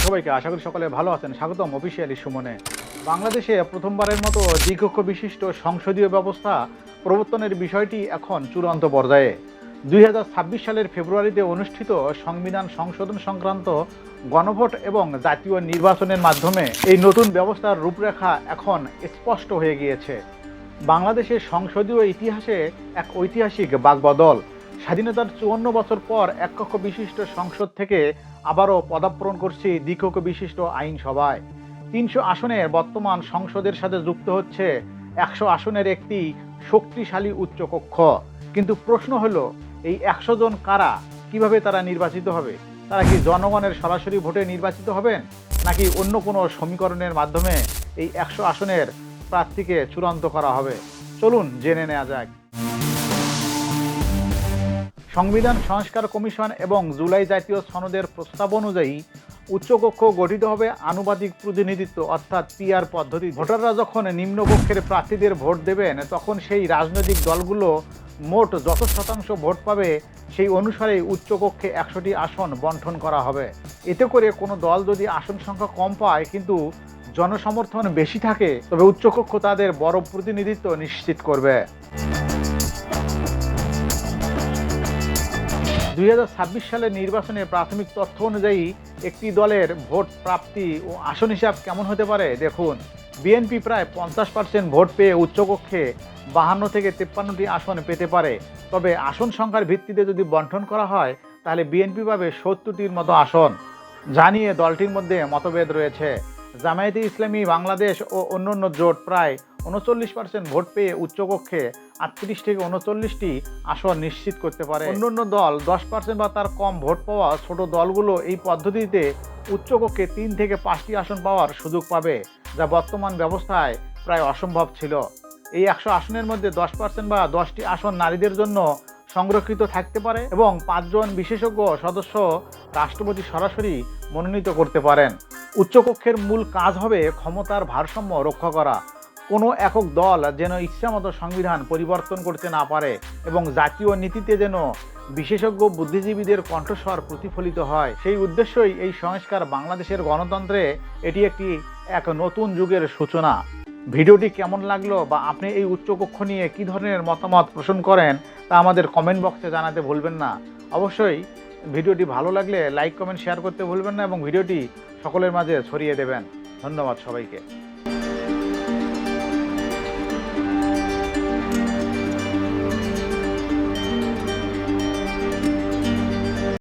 সবাইকে আশা করি সকলে ভালো আছেন। স্বাগতম অফিসিয়ালি সুমনে। বাংলাদেশে প্রথমবারের মতো দ্বিকক্ষ বিশিষ্ট সংসদীয় ব্যবস্থা প্রবর্তনের বিষয়টি এখন চূড়ান্ত পর্যায়ে। 2026 সালের ফেব্রুয়ারিতে অনুষ্ঠিত সংবিধান সংশোধন সংক্রান্ত গণভোট এবং জাতীয় নির্বাচনের মাধ্যমে এই নতুন ব্যবস্থার রূপরেখা এখন স্পষ্ট হয়ে গিয়েছে। বাংলাদেশের সংসদীয় ইতিহাসে এক ঐতিহাসিক বাকবদল। স্বাধীনতার 54 বছর পর এককক্ষ বিশিষ্ট সংসদ থেকে আবারও পদার্পণ করছে দ্বিকক্ষ বিশিষ্ট আইনসভায়। 300 আসনের বর্তমান সংসদের সাথে যুক্ত হচ্ছে 100 আসনের একটি শক্তিশালী উচ্চকক্ষ। কিন্তু প্রশ্ন হলো, এই 100 জন কারা? কিভাবে তারা নির্বাচিত হবে? তারা কি জনগণের সরাসরি ভোটে নির্বাচিত হবেন, নাকি অন্য কোনো সমীকরণের মাধ্যমে এই 100 আসনের প্রার্থীকে চূড়ান্ত করা হবে? চলুন জেনে নেওয়া যাক। সংবিধান সংস্কার কমিশন এবং জুলাই জাতীয় সনদের প্রস্তাব অনুযায়ী উচ্চকক্ষ গঠিত হবে আনুপাতিক প্রতিনিধিত্ব অর্থাৎ পিআর পদ্ধতি। ভোটাররা যখন নিম্নকক্ষের প্রার্থীদের ভোট দেবেন, তখন সেই রাজনৈতিক দলগুলো মোট যত শতাংশ ভোট পাবে সেই অনুসারে উচ্চকক্ষে 100টি আসন বণ্টন করা হবে। এতে করে কোনো দল যদি আসন সংখ্যা কম পায় কিন্তু জনসমর্থন বেশি থাকে, তবে উচ্চকক্ষ তাদের বড় প্রতিনিধিত্ব নিশ্চিত করবে। 2026 সালের নির্বাচনে প্রাথমিক তথ্য অনুযায়ী একটি দলের ভোট প্রাপ্তি ও আসন হিসাব কেমন হতে পারে দেখুন। বিএনপি প্রায় 50% ভোট পেয়ে উচ্চকক্ষে 52 থেকে 53টি আসন পেতে পারে। তবে আসন সংখ্যার ভিত্তিতে যদি বণ্টন করা হয় তাহলে বিএনপি পাবে 70টির মতো আসন। জানিয়ে দলটির মধ্যে মতভেদ রয়েছে। জামায়াতে ইসলামী বাংলাদেশ ও অন্যান্য জোট প্রায় 39% ভোট পেয়ে উচ্চকক্ষে 38 থেকে 39টি আসন নিশ্চিত করতে পারে। অন্যান্য দল 10% বা তার কম ভোট পাওয়া ছোট দলগুলো এই পদ্ধতিতে উচ্চকক্ষে 3 থেকে 5টি আসন পাওয়ার সুযোগ পাবে, যা বর্তমান ব্যবস্থায় প্রায় অসম্ভব ছিল। এই 100 আসনের মধ্যে 10% বা 10টি আসন নারীদের জন্য সংরক্ষিত থাকতে পারে এবং 5 জন বিশেষজ্ঞ সদস্য রাষ্ট্রপতি সরাসরি মনোনীত করতে পারেন। উচ্চকক্ষের মূল কাজ হবে ক্ষমতার ভারসাম্য রক্ষা করা। কোনো একক দল যেন ইচ্ছামতো সংবিধান পরিবর্তন করতে না পারে এবং জাতীয় নীতিতে যেন বিশেষজ্ঞ বুদ্ধিজীবীদের কণ্ঠস্বর প্রতিফলিত হয়। সেই উদ্দেশ্যই এই সংস্কার। বাংলাদেশের গণতন্ত্রে এটি এক নতুন যুগের সূচনা। ভিডিওটি কেমন লাগলো বা আপনি এই উচ্চকক্ষ নিয়ে কী ধরনের মতামত পোষণ করেন তা আমাদের কমেন্ট বক্সে জানাতে ভুলবেন না। অবশ্যই ভিডিওটি ভালো লাগলে লাইক, কমেন্ট, শেয়ার করতে ভুলবেন না এবং ভিডিওটি সকলের মাঝে ছড়িয়ে দেবেন। ধন্যবাদ সবাইকে।